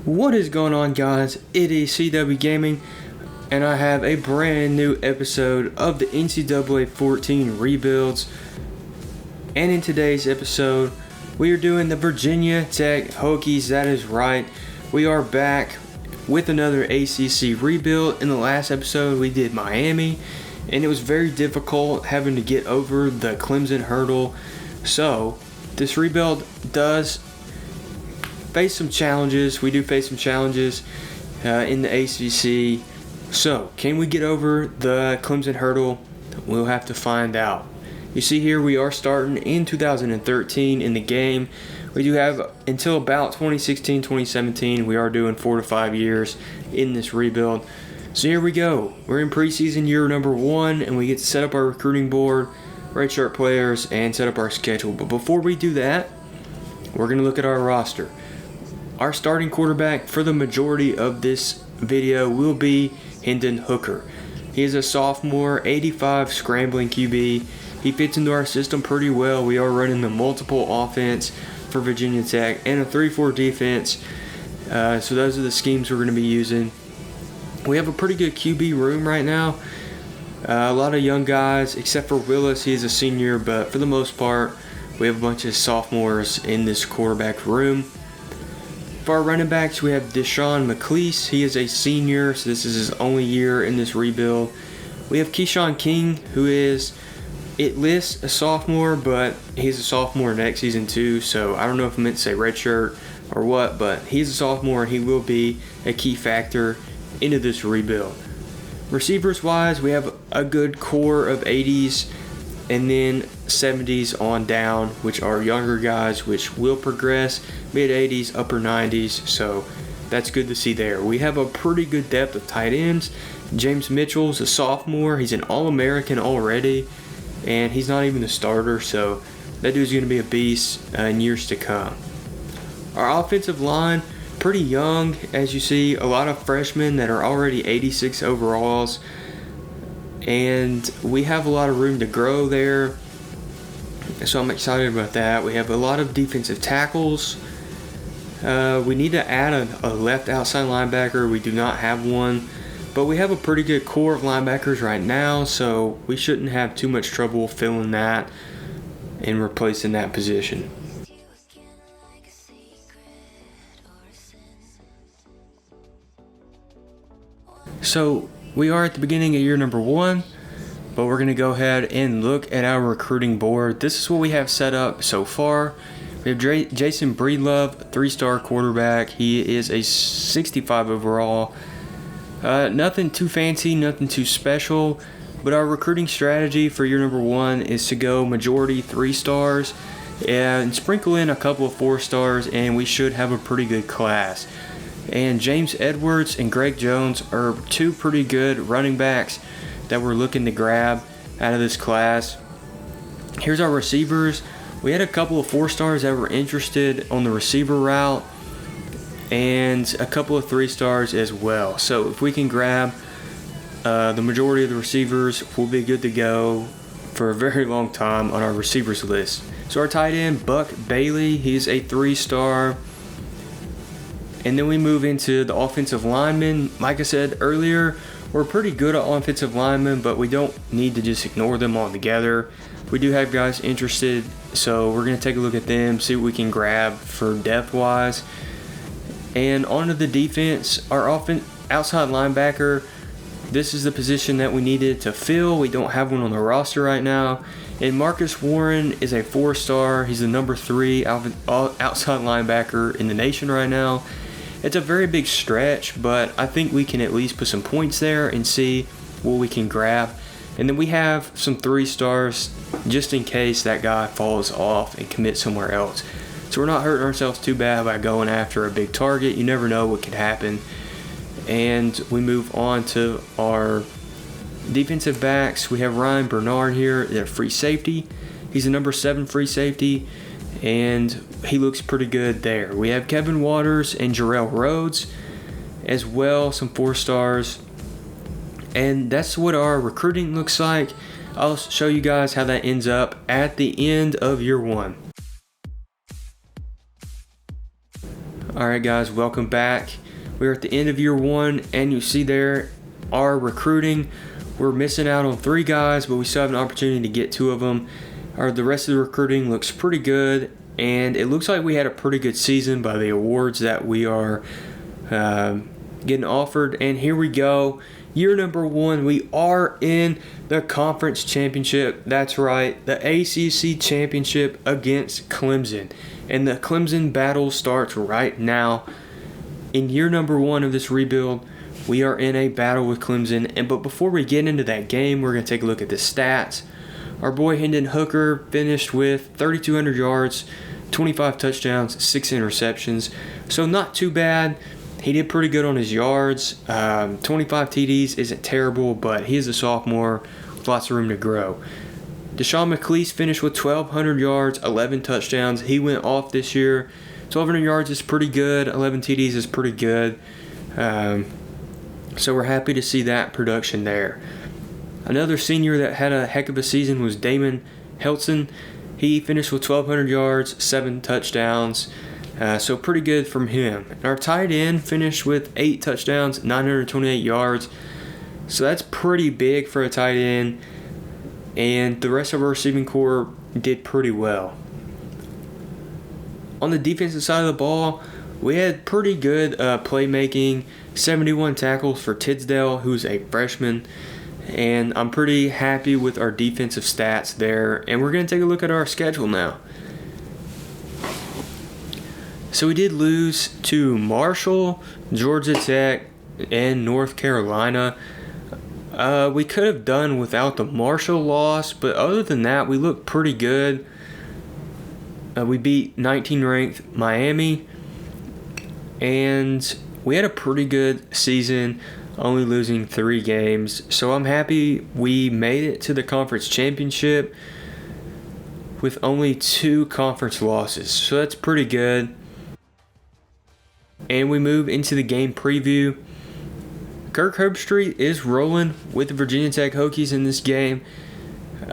What is going on, guys? It is CWGaming, and I have a brand new episode of the NCAA 14 rebuilds. And in today's episode, we are doing the Virginia Tech Hokies. That is right, we are back with another ACC rebuild. In the last episode, we did Miami, and it was very difficult having to get over the Clemson hurdle. So this rebuild does face some challenges. We do face some challenges in the ACC. So can we get over the Clemson hurdle? We'll have to find out. You see here, we are starting in 2013 in the game. We do have until about 2016, 2017. We are doing 4 to 5 years in this rebuild. So here we go. We're in preseason year number 1, and we get to set up our recruiting board, redshirt players, and set up our schedule. But before we do that, we're going to look at our roster. Our starting quarterback for the majority of this video will be Hendon Hooker. He is a sophomore, 85 scrambling QB. He fits into our system pretty well. We are running the multiple offense for Virginia Tech and a 3-4 defense. So those are the schemes we're going to be using. We have a pretty good QB room right now. A lot of young guys, except for Willis. He is a senior, but for the most part, we have a bunch of sophomores in this quarterback room. For our running backs, we have Deshaun McLeese. He is a senior, so this is his only year in this rebuild. We have Keyshawn King, who is, it lists a sophomore, but he's a sophomore next season too, so I don't know if I meant to say redshirt or what, but he's a sophomore and he will be a key factor into this rebuild. Receivers wise, we have a good core of 80s and then 70s on down, which are younger guys, which will progress mid 80s, upper 90s, so that's good to see there. We have a pretty good depth of tight ends. James Mitchell's a sophomore. He's an All-American already, and he's not even the starter, so that dude's going to be a beast in years to come. Our offensive line, pretty young, as you see, a lot of freshmen that are already 86 overalls, and we have a lot of room to grow there, so I'm excited about that. We have a lot of defensive tackles. We need to add a left outside linebacker. We do not have one, but we have a pretty good core of linebackers right now, so we shouldn't have too much trouble filling that and replacing that position. So we are at the beginning of year number 1, but we're going to go ahead and look at our recruiting board. This is what we have set up so far. We have Jason Breedlove, 3-star quarterback. He is a 65 overall. Nothing too fancy, nothing too special, but our recruiting strategy for year number 1 is to go majority 3 stars and sprinkle in a couple of 4 stars, and we should have a pretty good class. And James Edwards and Greg Jones are 2 pretty good running backs that we're looking to grab out of this class. Here's our receivers. We had a couple of 4 stars that were interested on the receiver route, and a couple of 3 stars as well. So if we can grab the majority of the receivers, we'll be good to go for a very long time on our receivers list. So our tight end, Buck Bailey, he's a 3-star. And then we move into the offensive linemen. Like I said earlier, we're pretty good at offensive linemen, but we don't need to just ignore them altogether. We do have guys interested, so we're going to take a look at them, see what we can grab for depth-wise. And onto the defense, our outside linebacker, this is the position that we needed to fill. We don't have one on the roster right now. And Marcus Warren is a 4-star. He's the number 3 outside linebacker in the nation right now. It's a very big stretch, but I think we can at least put some points there and see what we can grab. And then we have some 3 stars just in case that guy falls off and commits somewhere else. So we're not hurting ourselves too bad by going after a big target. You never know what could happen. And we move on to our defensive backs. We have Ryan Bernard here, a free safety. He's a number 7 free safety, and he looks pretty good there. We have Kevin Waters and Jarrell Rhodes as well, some 4 stars. And that's what our recruiting looks like. I'll show you guys how that ends up at the end of year 1. Alright guys, welcome back. We're at the end of year one, and you see there our recruiting. We're missing out on 3 guys, but we still have an opportunity to get 2 of them. The rest of the recruiting looks pretty good, and it looks like we had a pretty good season by the awards that we are getting offered. And here we go. Year number 1, we are in the conference championship. That's right, the ACC championship against Clemson. And the Clemson battle starts right now. In year number 1 of this rebuild, we are in a battle with Clemson. But before we get into that game, we're going to take a look at the stats. Our boy Hendon Hooker finished with 3,200 yards, 25 touchdowns, 6 interceptions. So not too bad. He did pretty good on his yards. 25 TDs isn't terrible, but he is a sophomore with lots of room to grow. Deshaun McClease finished with 1,200 yards, 11 touchdowns. He went off this year. 1,200 yards is pretty good. 11 TDs is pretty good. So we're happy to see that production there. Another senior that had a heck of a season was Damon Helton. He finished with 1,200 yards, 7 touchdowns. So pretty good from him. And our tight end finished with 8 touchdowns, 928 yards. So that's pretty big for a tight end. And the rest of our receiving core did pretty well. On the defensive side of the ball, we had pretty good playmaking. 71 tackles for Tisdale, who's a freshman. And I'm pretty happy with our defensive stats there. And we're going to take a look at our schedule now. So we did lose to Marshall, Georgia Tech, and North Carolina. We could have done without the Marshall loss, but other than that, we looked pretty good. We beat 19th-ranked Miami, and we had a pretty good season, only losing 3 games. So I'm happy we made it to the conference championship with only 2 conference losses. So that's pretty good. And we move into the game preview. Kirk Herbstreit is rolling with the Virginia Tech Hokies in this game.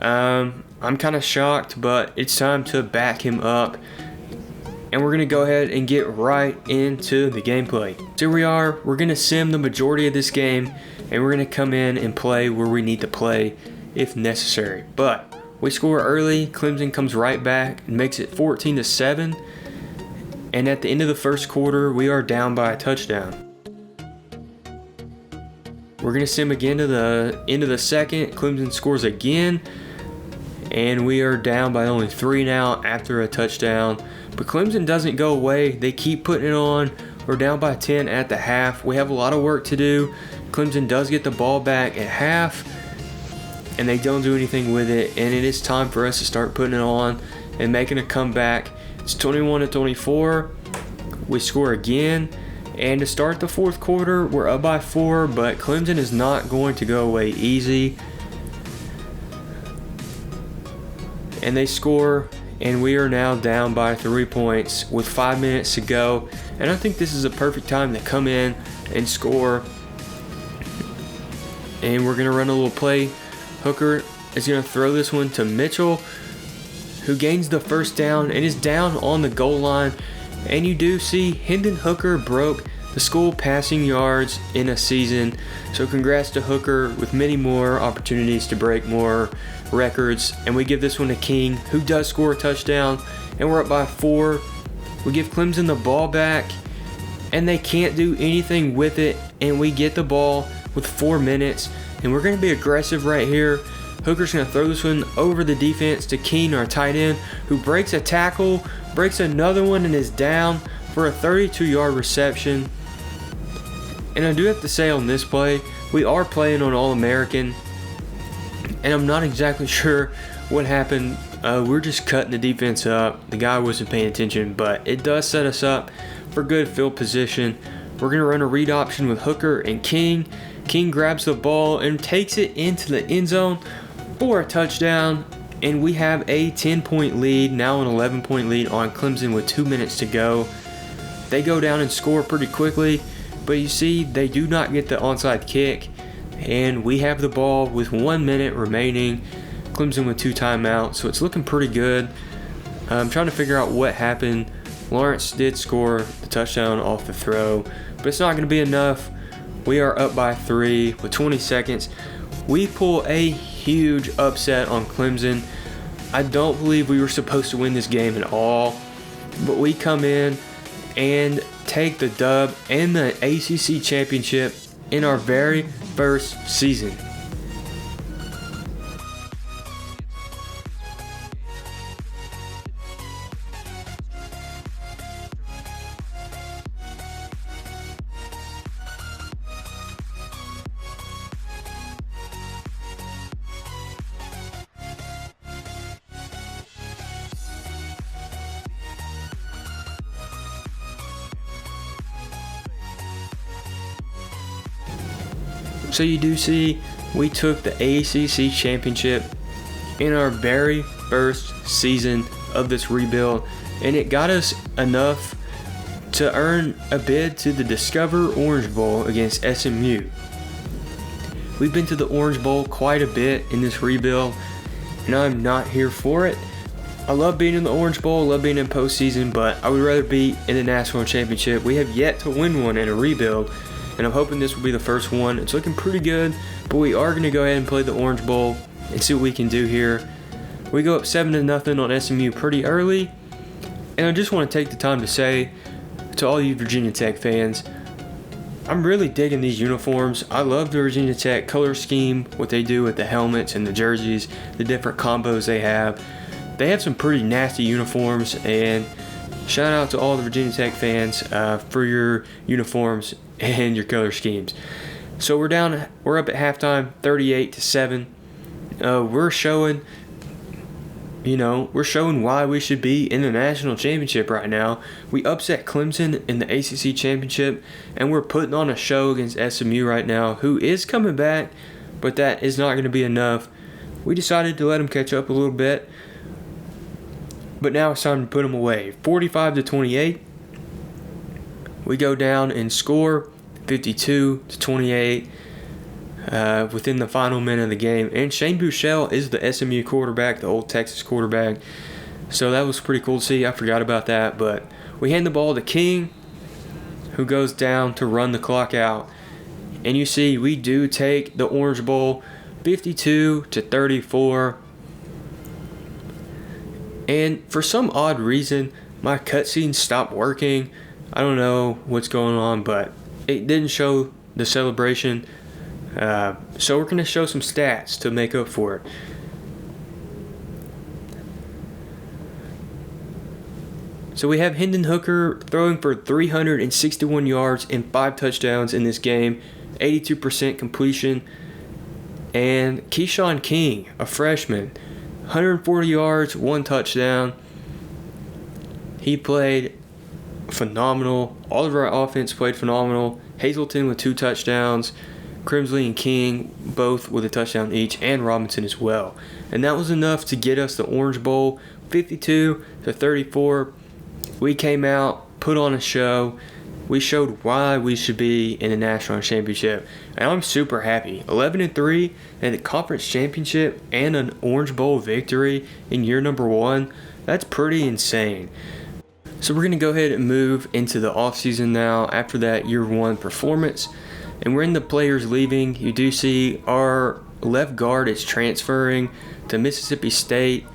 I'm kind of shocked, but it's time to back him up. And we're going to go ahead and get right into the gameplay. So here we are. We're going to sim the majority of this game, and we're going to come in and play where we need to play if necessary. But we score early. Clemson comes right back and makes it 14-7. And at the end of the first quarter, we are down by a touchdown. We're going to sim again to the end of the second. Clemson scores again. And we are down by only 3 now after a touchdown. But Clemson doesn't go away. They keep putting it on. We're down by 10 at the half. We have a lot of work to do. Clemson does get the ball back at half. And they don't do anything with it. And it is time for us to start putting it on and making a comeback. It's 21-24. We score again. And to start the fourth quarter, we're up by 4, but Clemson is not going to go away easy. And they score, and we are now down by 3 points with 5 minutes to go. And I think this is a perfect time to come in and score. And we're going to run a little play. Hooker is going to throw this one to Mitchell, who gains the first down and is down on the goal line. And you do see Hendon Hooker broke the school passing yards in a season. So congrats to Hooker with many more opportunities to break more records. And we give this one to King, who does score a touchdown. And we're up by 4. We give Clemson the ball back, and they can't do anything with it. And we get the ball with 4 minutes. And we're going to be aggressive right here. Hooker's going to throw this one over the defense to King, our tight end, who breaks a tackle, breaks another one, and is down for a 32-yard reception. And I do have to say on this play, we are playing on All-American, and I'm not exactly sure what happened. We're just cutting the defense up. The guy wasn't paying attention, but it does set us up for good field position. We're going to run a read option with Hooker and King. King grabs the ball and takes it into the end zone for a touchdown, and we have a 10-point lead, now an 11-point lead on Clemson with 2 minutes to go. They go down and score pretty quickly, but you see they do not get the onside kick, and we have the ball with 1 minute remaining. Clemson with 2 timeouts, so it's looking pretty good. I'm trying to figure out what happened Lawrence did score the touchdown off the throw, but it's not going to be enough. We are up by 3 with 20 seconds. We pull a huge upset on Clemson. I don't believe we were supposed to win this game at all, but we come in and take the dub and the ACC championship in our very first season. So you do see we took the ACC championship in our very first season of this rebuild, and it got us enough to earn a bid to the Discover Orange Bowl against SMU. We've been to the Orange Bowl quite a bit in this rebuild, and I'm not here for it. I love being in the Orange Bowl, love being in postseason, but I would rather be in the national championship. We have yet to win one in a rebuild, and I'm hoping this will be the first one. It's looking pretty good, but we are going to go ahead and play the Orange Bowl and see what we can do here. We go up 7-0 on SMU pretty early, and I just want to take the time to say to all you Virginia Tech fans, I'm really digging these uniforms. I love the Virginia Tech color scheme, what they do with the helmets and the jerseys, the different combos they have. They have some pretty nasty uniforms, and shout out to all the Virginia Tech fans for your uniforms and your color schemes. So we're up at halftime, 38-7. We're showing why we should be in the national championship right now. We upset Clemson in the ACC championship, and we're putting on a show against SMU right now, who is coming back, but that is not going to be enough. We decided to let them catch up a little bit, but now it's time to put them away. 45-28. We go down and score 52-28 within the final minute of the game. And Shane Buechele is the SMU quarterback, the old Texas quarterback. So that was pretty cool to see. I forgot about that. But we hand the ball to King, who goes down to run the clock out. And you see we do take the Orange Bowl 52-34. And for some odd reason, my cutscene stopped working. I don't know what's going on, but it didn't show the celebration. So we're going to show some stats to make up for it. So we have Hendon Hooker throwing for 361 yards and 5 touchdowns in this game, 82% completion. And Keyshawn King, a freshman, 140 yards, 1 touchdown. He played phenomenal. All of our offense played phenomenal. Hazleton with 2 touchdowns. Crimsley and King both with a touchdown each, and Robinson as well. And that was enough to get us the Orange Bowl, 52-34. We came out, put on a show. We showed why we should be in the national championship. And I'm super happy. 11-3 and the conference championship and an Orange Bowl victory in year number 1. That's pretty insane. So we're going to go ahead and move into the offseason now after that year 1 performance. And we're in the players leaving. You do see our left guard is transferring to Mississippi State.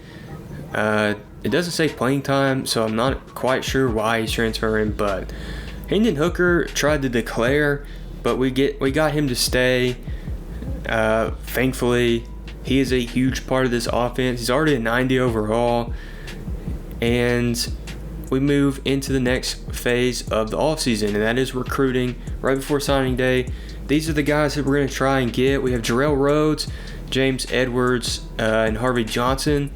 It doesn't say playing time, so I'm not quite sure why he's transferring, but Hendon Hooker tried to declare, but we got him to stay. Thankfully, he is a huge part of this offense. He's already a 90 overall. And we move into the next phase of the offseason, and that is recruiting right before signing day. These are the guys that we're going to try and get. We have Jarrell Rhodes, James Edwards, and Harvey Johnson.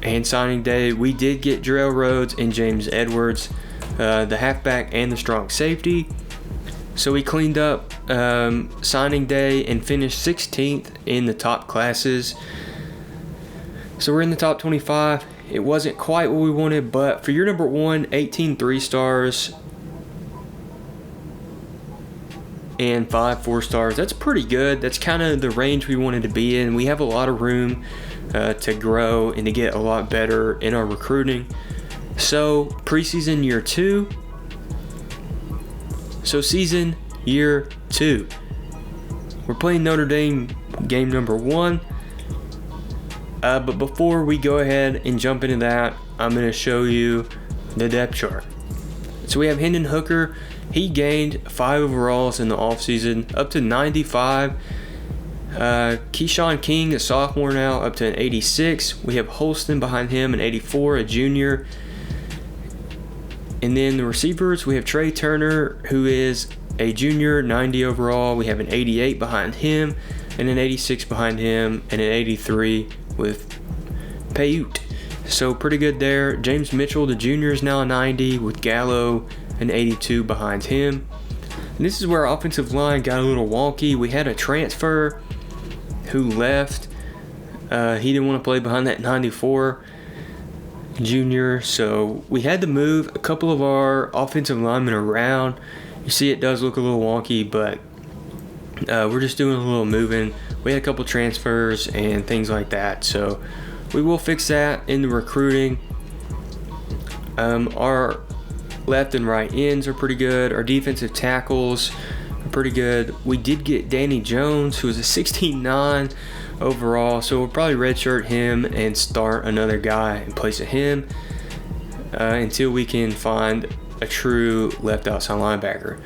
And signing day, we did get Jarrell Rhodes and James Edwards, the halfback and the strong safety. So we cleaned up signing day and finished 16th in the top classes. So we're in the top 25. It wasn't quite what we wanted, but for year number 1, 18 3-stars. and 5 4-stars. That's pretty good. That's kind of the range we wanted to be in. We have a lot of room to grow and to get a lot better in our recruiting. So preseason year 2. So season year 2. We're playing Notre Dame game number 1. But before we go ahead and jump into that, I'm going to show you the depth chart. So we have Hendon Hooker. He gained 5 overalls in the offseason, up to 95. Keyshawn King, a sophomore now, up to an 86. We have Holston behind him, an 84, a junior. And then the receivers, we have Trey Turner, who is a junior, 90 overall. We have an 88 behind him, and an 86 behind him, and an 83 with Paiute. So pretty good there. James Mitchell, the junior, is now a 90, with Gallo, an 82 behind him. And this is where our offensive line got a little wonky. We had a transfer who left. He didn't want to play behind that 94 junior, so we had to move a couple of our offensive linemen around. You see it does look a little wonky, but we're just doing a little moving. We had a couple transfers and things like that, so we will fix that in the recruiting. Our left and right ends are pretty good. Our defensive tackles are pretty good. We did get Danny Jones, who is a 16-9 overall, so we'll probably redshirt him and start another guy in place of him until we can find a true left outside linebacker.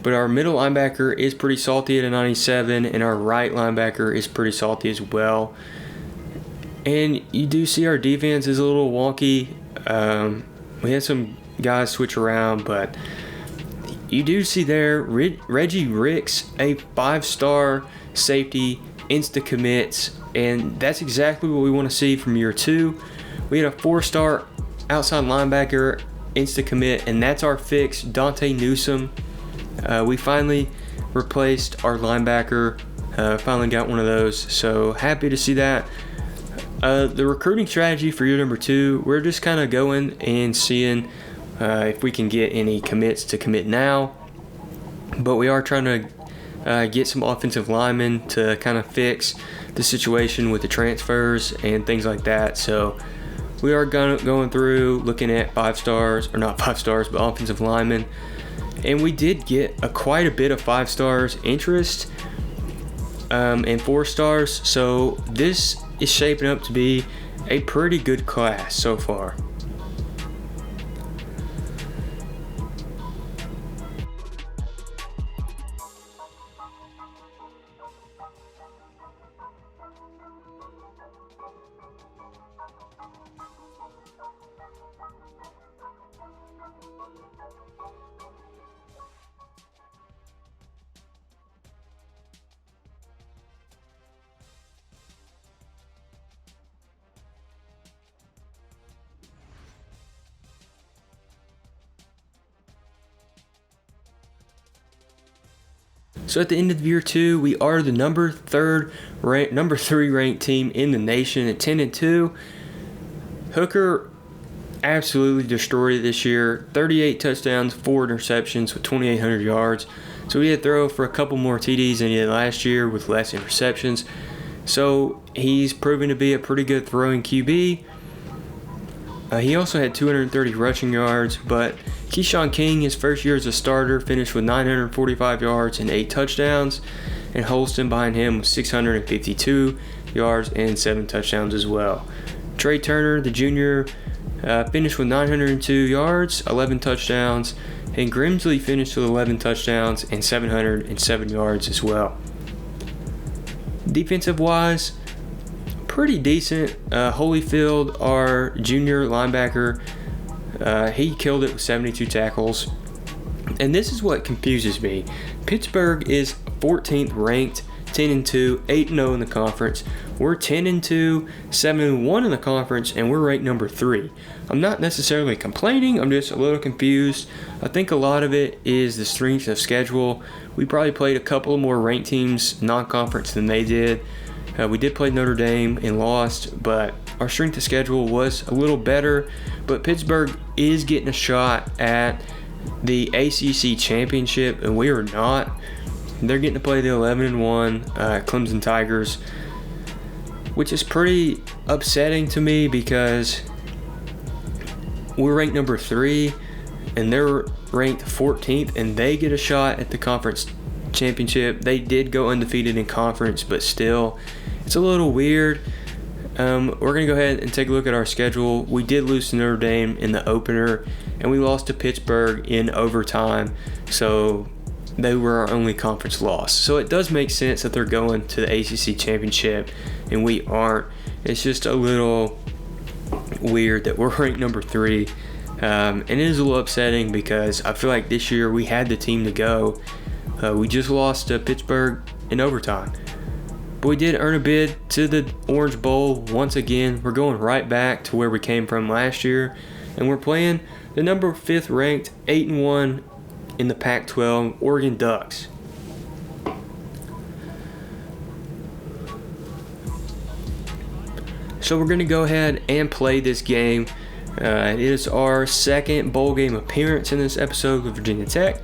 But our middle linebacker is pretty salty at a 97, and our right linebacker is pretty salty as well. And you do see our defense is a little wonky. We had some guys switch around, but you do see there Reggie Ricks, a 5-star safety, insta commits, and that's exactly what we want to see from year 2. We had a 4-star outside linebacker insta commit, and that's our fix, Dante Newsome. We finally replaced our linebacker, finally got one of those, so happy to see that. The recruiting strategy for year number 2, we're just kind of going and seeing if we can get any commits to commit now, but we are trying to get some offensive linemen to kind of fix the situation with the transfers and things like that. So we are going through looking at 5 stars, or not 5 stars, but offensive linemen, and we did get quite a bit of 5 stars interest and 4 stars, so this is shaping up to be a pretty good class so far. So at the end of year 2, we are the number 3 ranked team in the nation at 10-2. Hooker absolutely destroyed it this year. 38 touchdowns, 4 interceptions with 2,800 yards. So he had to throw for a couple more TDs than he did last year with less interceptions. So he's proven to be a pretty good throwing QB. He also had 230 rushing yards, but Keyshawn King, his first year as a starter, finished with 945 yards and 8 touchdowns, and Holston behind him with 652 yards and 7 touchdowns as well. Trey Turner, the junior, finished with 902 yards, 11 touchdowns, and Grimsley finished with 11 touchdowns and 707 yards as well. Defensive-wise, pretty decent. Holyfield, our junior linebacker, he killed it with 72 tackles. And this is what confuses me. Pittsburgh is 14th ranked, 10-2, 8-0 in the conference. We're 10-2, 7-1 in the conference, and we're ranked number 3. I'm not necessarily complaining, I'm just a little confused. I think a lot of it is the strength of schedule. We probably played a couple more ranked teams non-conference than they did. We did play Notre Dame and lost, but our strength of schedule was a little better. But Pittsburgh is getting a shot at the ACC championship, and we are not. They're getting to play the 11-1 Clemson Tigers, which is pretty upsetting to me because we're ranked number 3 and they're ranked 14th, and they get a shot at the conference championship. They did go undefeated in conference, but still, it's a little weird. We're going to go ahead and take a look at our schedule. We did lose to Notre Dame in the opener, and we lost to Pittsburgh in overtime, so they were our only conference loss. So it does make sense that they're going to the ACC championship, and we aren't. It's just a little weird that we're ranked number 3. And it is a little upsetting because I feel like this year we had the team to go. We just lost to Pittsburgh in overtime. But we did earn a bid to the Orange Bowl once again. We're going right back to where we came from last year. And we're playing the number 5th ranked 8-1 in the Pac-12 Oregon Ducks. So we're going to go ahead and play this game. It is our second bowl game appearance in this episode with Virginia Tech,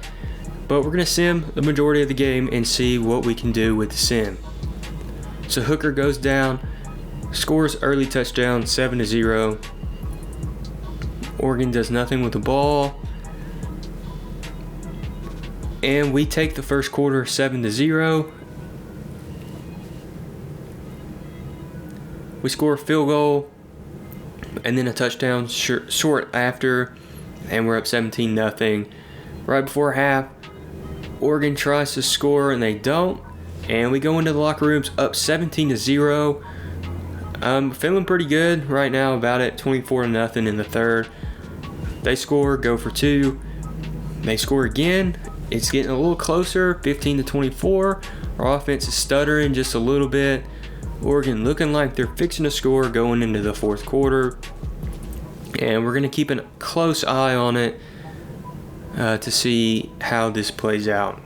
but we're going to sim the majority of the game and see what we can do with the sim. So Hooker goes down, scores early touchdown, 7-0. Oregon does nothing with the ball, and we take the first quarter 7-0. We score a field goal and then a touchdown short after, and we're up 17-0. Right before half, Oregon tries to score and they don't, and we go into the locker rooms up 17-0. I'm feeling pretty good right now about it. 24-0 in the third. They score, go for 2. They score again. It's getting a little closer, 15-24. Our offense is stuttering just a little bit. Oregon looking like they're fixing to score going into the fourth quarter. And we're going to keep a close eye on it to see how this plays out.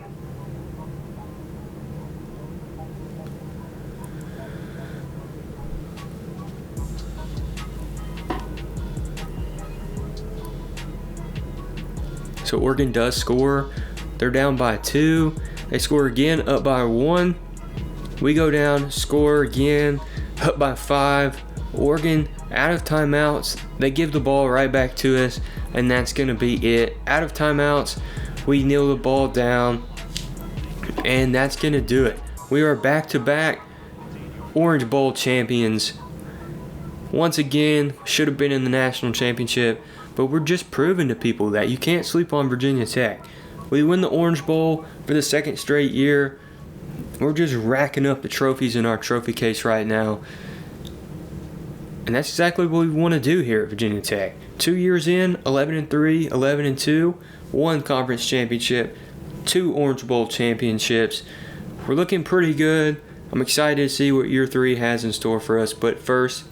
So Oregon does score. They're down by 2. They score again, up by 1. We go down, score again, up by 5. Oregon out of timeouts. They give the ball right back to us, and that's going to be it. Out of timeouts, we kneel the ball down, and that's going to do it. We are back-to-back Orange Bowl champions. Once again, should have been in the national championship, but we're just proving to people that you can't sleep on Virginia Tech. We win the Orange Bowl for the second straight year. We're just racking up the trophies in our trophy case right now. And that's exactly what we want to do here at Virginia Tech. 2 years in, 11-3, 11-2, 1 conference championship, 2 Orange Bowl championships. We're looking pretty good. I'm excited to see what year 3 has in store for us. But first,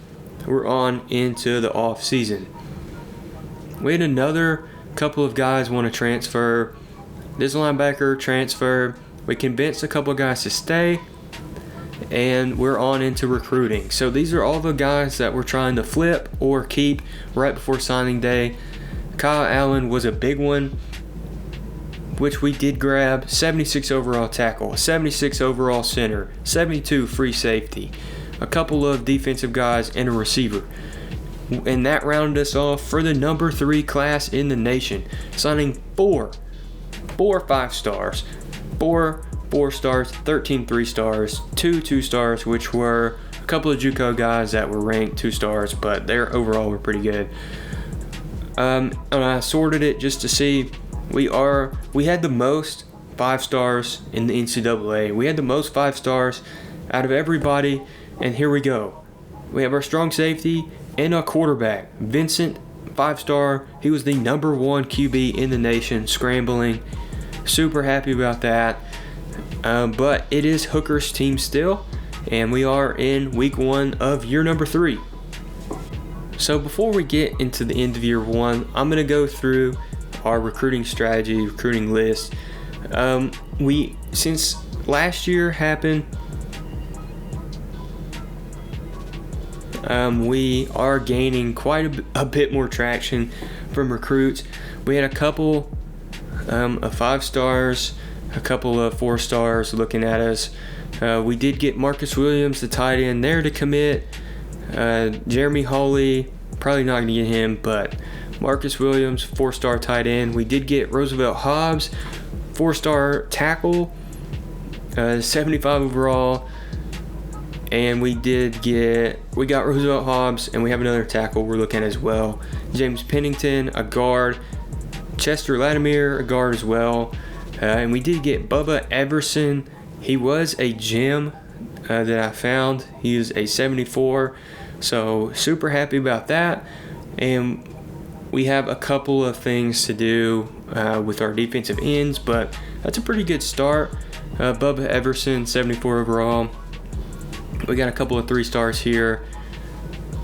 we're on into the off season. We had another couple of guys want to transfer. This linebacker transferred. We convinced a couple of guys to stay, and we're on into recruiting. So these are all the guys that we're trying to flip or keep right before signing day. Kyle Allen was a big one, which we did grab. 76 overall tackle, 76 overall center, 72 free safety, a couple of defensive guys, and a receiver. And that rounded us off for the number 3 class in the nation, signing 4 5-stars, 4 4-stars, 13 3-stars, 2 2-stars, which were a couple of JUCO guys that were ranked 2-stars, but their overall were pretty good. And I sorted it just to see. We had the most 5-stars in the NCAA. We had the most 5-stars out of everybody, and here we go. We have our strong safety and our quarterback, Vincent, 5-star. He was the number 1 QB in the nation, scrambling. Super happy about that. But it is Hooker's team still, and we are in week 1 of year number 3. So before we get into the end of year 1, I'm going to go through our recruiting strategy, recruiting list. Since last year happened, we are gaining quite a bit more traction from recruits. We had a couple of 5-stars a couple of 4 stars looking at us. We did get Marcus Williams, the tight end, there to commit. Jeremy Hawley, probably not going to get him, but Marcus Williams, 4-star tight end. We did get Roosevelt Hobbs, 4-star tackle, 75 overall. And we got Roosevelt Hobbs, and we have another tackle we're looking at as well. James Pennington, a guard. Chester Latimer, a guard as well. And we did get Bubba Everson. He was a gem that I found. He is a 74. So super happy about that. And we have a couple of things to do with our defensive ends, but that's a pretty good start. Bubba Everson, 74 overall. We got a couple of 3 stars here.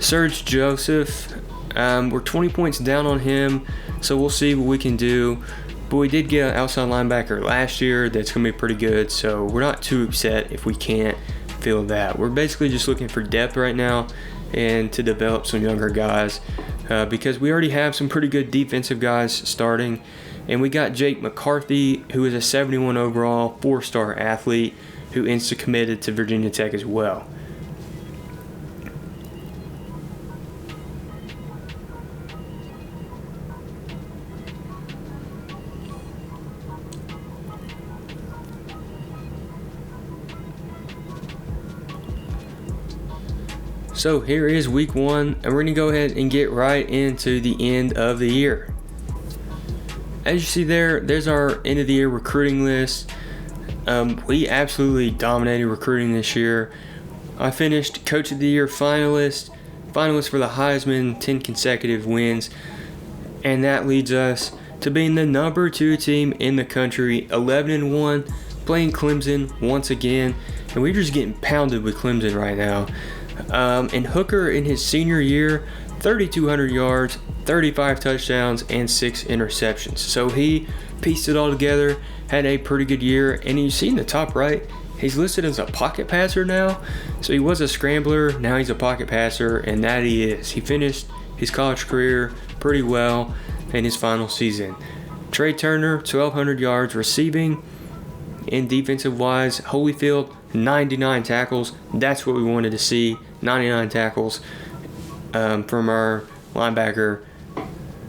Serge Joseph, we're 20 points down on him, so we'll see what we can do. But we did get an outside linebacker last year that's going to be pretty good, so we're not too upset if we can't fill that. We're basically just looking for depth right now and to develop some younger guys because we already have some pretty good defensive guys starting. And we got Jake McCarthy, who is a 71 overall, 4-star athlete who insta-committed to Virginia Tech as well. So here is week 1, and we're going to go ahead and get right into the end of the year. As you see there's our end of the year recruiting list. We absolutely dominated recruiting this year. I finished Coach of the Year finalist for the Heisman, 10 consecutive wins, and that leads us to being the number 2 team in the country, 11-1, playing Clemson once again, and we're just getting pounded with Clemson right now. And Hooker in his senior year, 3,200 yards, 35 touchdowns, and 6 interceptions. So he pieced it all together, had a pretty good year. And you see in the top right, he's listed as a pocket passer now. So he was a scrambler, now he's a pocket passer, and that he is. He finished his college career pretty well in his final season. Trey Turner, 1,200 yards receiving. In defensive wise, Holyfield, 99 tackles. That's what we wanted to see, 99 tackles from our linebacker,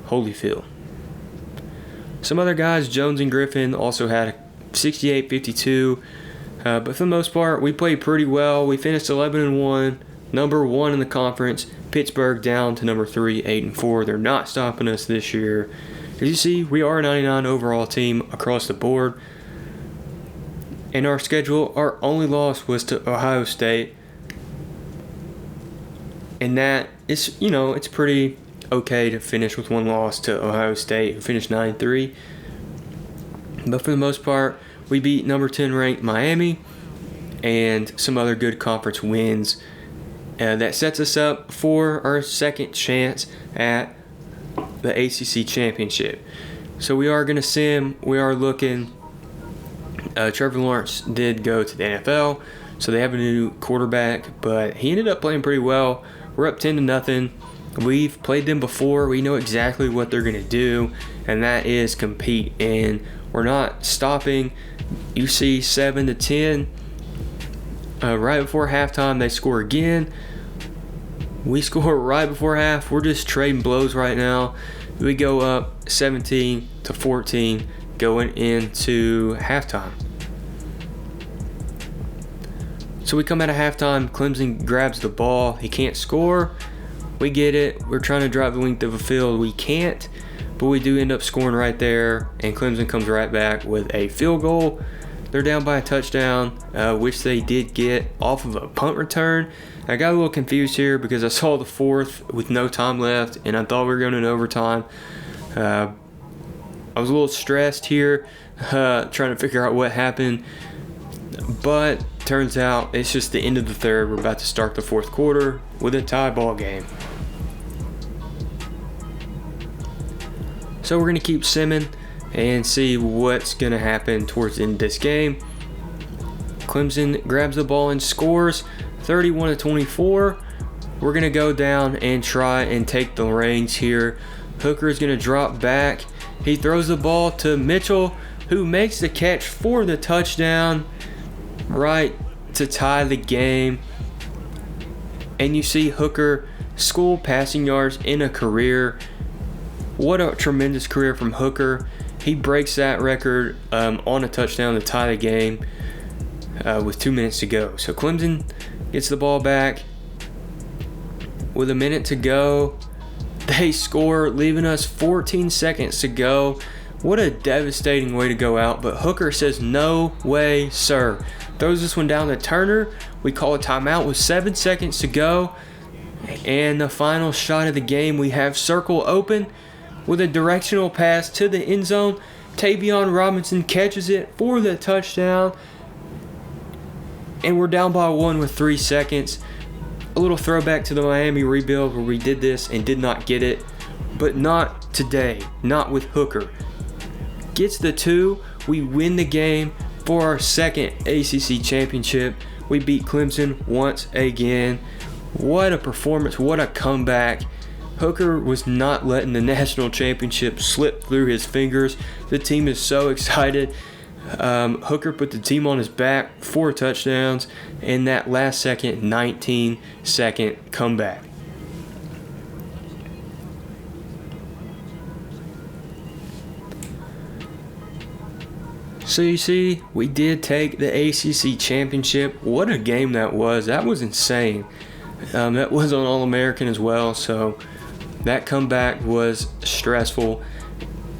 Holyfield. Some other guys, Jones and Griffin, also had 68, 52. But for the most part, we played pretty well. We finished 11-1, number 1 in the conference. Pittsburgh down to number 3, 8-4. They're not stopping us this year. As you see, we are a 99 overall team across the board. In our schedule, our only loss was to Ohio State. And that is, it's pretty okay to finish with 1 loss to Ohio State, who finished 9-3. But for the most part, we beat number 10 ranked Miami and some other good conference wins. That sets us up for our second chance at the ACC championship. So we are going to sim. We are looking. Trevor Lawrence did go to the NFL, so they have a new quarterback, but he ended up playing pretty well. We're up 10-0. We've played them before. We know exactly what they're going to do, and that is compete. And we're not stopping. You see 7-10. Right before halftime, they score again. We score right before half. We're just trading blows right now. We go up 17-14 going into halftime. So we come out of halftime. Clemson grabs the ball. He can't score. We get it. We're trying to drive the length of a field. We can't, but we do end up scoring right there, and Clemson comes right back with a field goal. They're down by a touchdown, which they did get off of a punt return. I got a little confused here because I saw the 4th with no time left, and I thought we were going in overtime. I was a little stressed here, trying to figure out what happened. But turns out it's just the end of the 3rd. We're about to start the 4th quarter with a tie ball game. So we're going to keep simming and see what's going to happen towards the end of this game. Clemson grabs the ball and scores 31-24. We're going to go down and try and take the reins here. Hooker is going to drop back. He throws the ball to Mitchell. who makes the catch for the touchdown, right to tie the game. And you see Hooker school passing yards in a career. What a tremendous career from Hooker. He breaks that record on a touchdown to tie the game with 2 minutes to go. So Clemson gets the ball back with a minute to go. They score, leaving us 14 seconds to go. What a devastating way to go out. But Hooker says, no way, sir. Throws this one down to Turner. We call a timeout with 7 seconds to go. And the final shot of the game, we have circle open with a directional pass to the end zone. Tavion Robinson catches it for the touchdown. And we're down by 1 with 3 seconds. A little throwback to the Miami rebuild where we did this and did not get it. But not today. Not with Hooker. Gets the 2. We win the game for our second ACC championship. We beat Clemson once again. What a performance. What a comeback. Hooker was not letting the national championship slip through his fingers. The team is so excited. Hooker put the team on his back, 4 touchdowns, and that last second, 19-second comeback. So you see, we did take the ACC championship. What a game that was. That was insane. That was on All-American as well, so that comeback was stressful.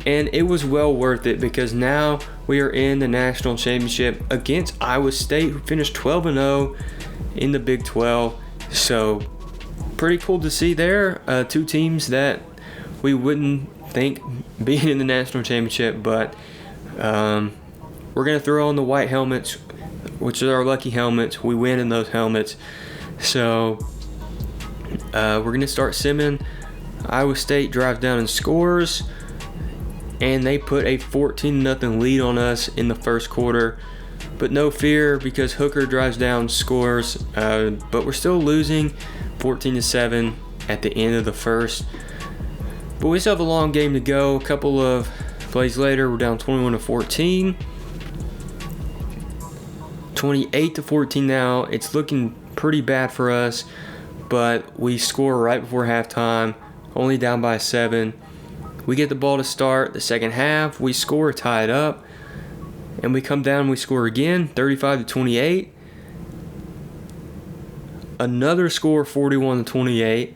And it was well worth it because now we are in the national championship against Iowa State, who finished 12-0 in the Big 12. So pretty cool to see there. 2 teams that we wouldn't think being in the national championship, but we're going to throw on the white helmets, which are our lucky helmets. We win in those helmets. So we're going to start simming. Iowa State drives down and scores. And they put a 14-0 lead on us in the first quarter. But no fear because Hooker drives down, scores. But we're still losing 14-7 at the end of the first. But we still have a long game to go. A couple of plays later, we're down 21-14. 28-14 now. It's looking pretty bad for us. But we score right before halftime. Only down by 7. We get the ball to start the second half. We score, tie it up. And we come down and we score again, 35-28. Another score, 41-28.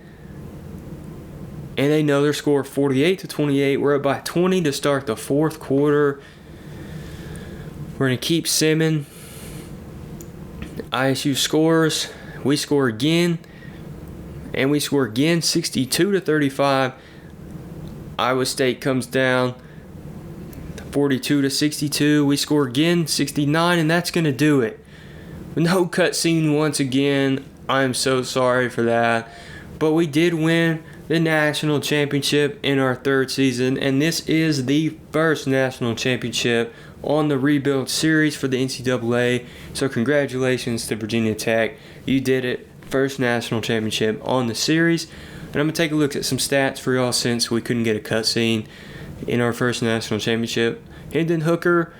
And another score, 48-28. We're up by 20 to start the fourth quarter. We're going to keep simming. ISU scores. We score again. And we score again, 62-35. Iowa State comes down 42-62. We score again, 69, and that's going to do it. No cutscene once again. I am so sorry for that. But we did win the national championship in our third season, and this is the first national championship on the rebuild series for the NCAA. So congratulations to Virginia Tech. You did it. First national championship on the series. And I'm going to take a look at some stats for y'all since we couldn't get a cutscene in our first national championship. Hendon Hooker,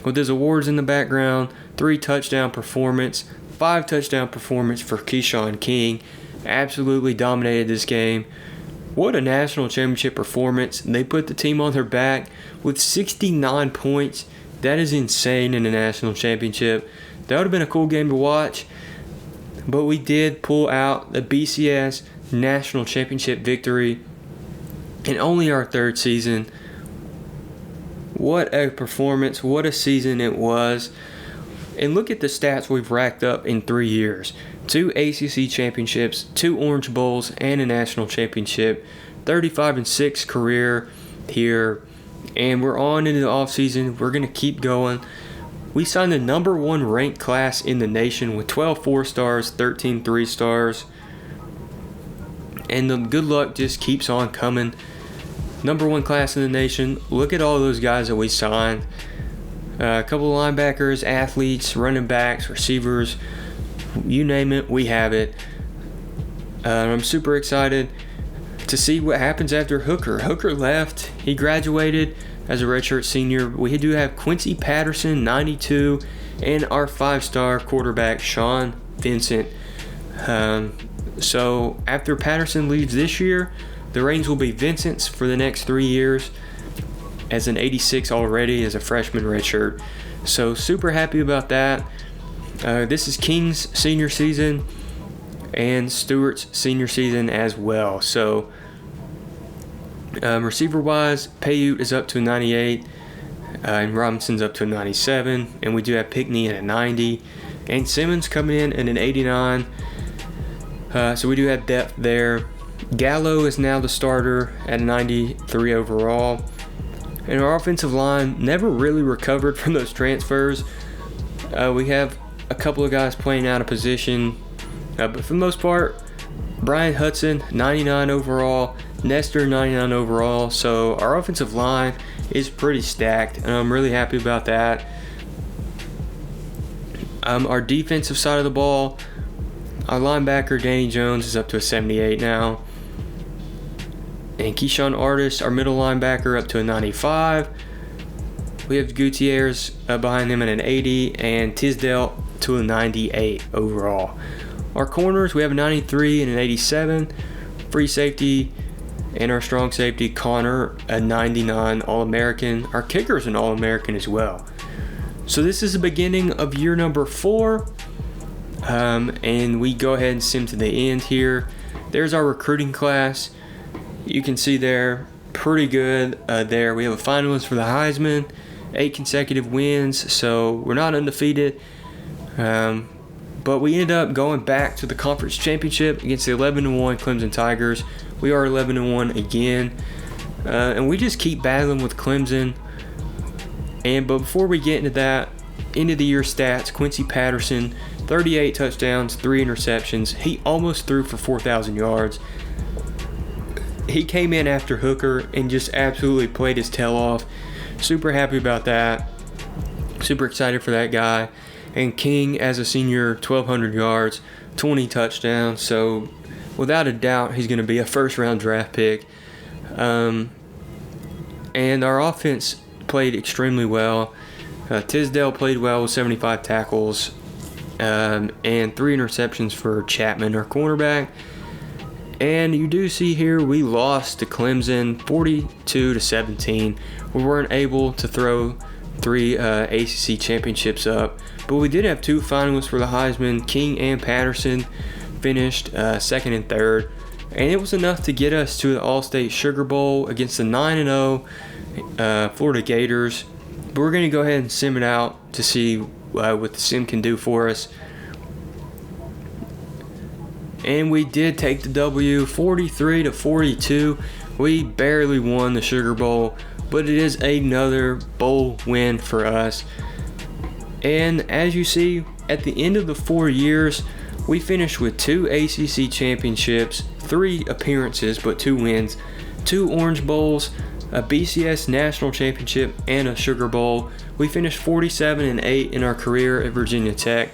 with his awards in the background, 3 touchdown performance, 5 touchdown performance for Keyshawn King. Absolutely dominated this game. What a national championship performance. They put the team on their back with 69 points. That is insane in a national championship. That would have been a cool game to watch. But we did pull out the BCS national championship victory in only our third season. What a performance. What a season it was. And look at the stats we've racked up in 3 years. 2 ACC championships, 2 Orange Bowls, and a national championship. 35-6 career here. And we're on into the offseason. We're going to keep going. We signed the number 1 ranked class in the nation with 12 4-stars, 13 3-stars. And the good luck just keeps on coming. Number 1 class in the nation. Look at all those guys that we signed. A couple of linebackers, athletes, running backs, receivers. You name it, we have it. I'm super excited to see what happens after Hooker. Hooker left. He graduated as a redshirt senior. We do have Quincy Patterson, 92, and our 5-star quarterback, Sean Vincent. So after Patterson leaves this year, the reins will be Vincent's for the next 3 years, as an 86 already as a freshman redshirt. So super happy about that. This is King's senior season and Stewart's senior season as well. So receiver-wise, Paiute is up to a 98, and Robinson's up to a 97, and we do have Pickney at a 90, and Simmons coming in at an 89. So we do have depth there. Gallo is now the starter at a 93 overall. And our offensive line never really recovered from those transfers. We have a couple of guys playing out of position. But for the most part, Brian Hudson, 99 overall. Nestor, 99 overall. So our offensive line is pretty stacked, and I'm really happy about that. Our defensive side of the ball, our linebacker, Danny Jones, is up to a 78 now. And Keyshawn Artis, our middle linebacker, up to a 95. We have Gutierrez behind him at an 80, and Tisdale to a 98 overall. Our corners, we have a 93 and an 87. Free safety and our strong safety, Connor, a 99 All-American. Our kicker is an All-American as well. So this is the beginning of year number 4. And we go ahead and sim to the end here. There's our recruiting class. You can see there, pretty good there. We have a finalist for the Heisman, 8 consecutive wins, so we're not undefeated. But we ended up going back to the conference championship against the 11-1 Clemson Tigers. We are 11-1 again, and we just keep battling with Clemson. But before we get into that, end of the year stats: Quincy Patterson, 38 touchdowns, 3 interceptions. He almost threw for 4,000 yards. He came in after Hooker and just absolutely played his tail off. Super happy about that. Super excited for that guy. And King, as a senior, 1,200 yards, 20 touchdowns. So without a doubt, he's going to be a first-round draft pick. And our offense played extremely well. Tisdale played well with 75 tackles and 3 interceptions for Chapman, our cornerback. And you do see here we lost to Clemson 42-17. We weren't able to throw 3 ACC championships up, but we did have 2 finalists for the Heisman. King and Patterson finished 2nd and 3rd, and it was enough to get us to the All-State Sugar Bowl against the 9-0 Florida Gators. But we're going to go ahead and sim it out to see what the sim can do for us. And we did take the W, 43-42. We barely won the Sugar Bowl, but it is another bowl win for us. And as you see, at the end of the 4 years, we finished with 2 ACC championships, 3 appearances, but 2 wins, 2 Orange Bowls, a BCS National Championship, and a Sugar Bowl. We finished 47-8 in our career at Virginia Tech.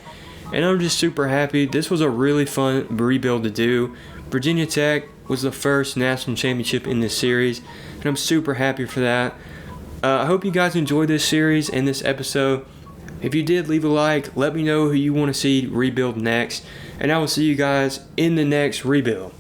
And I'm just super happy. This was a really fun rebuild to do. Virginia Tech was the first national championship in this series, and I'm super happy for that. I hope you guys enjoyed this series and this episode. If you did, leave a like. Let me know who you want to see rebuild next, and I will see you guys in the next rebuild.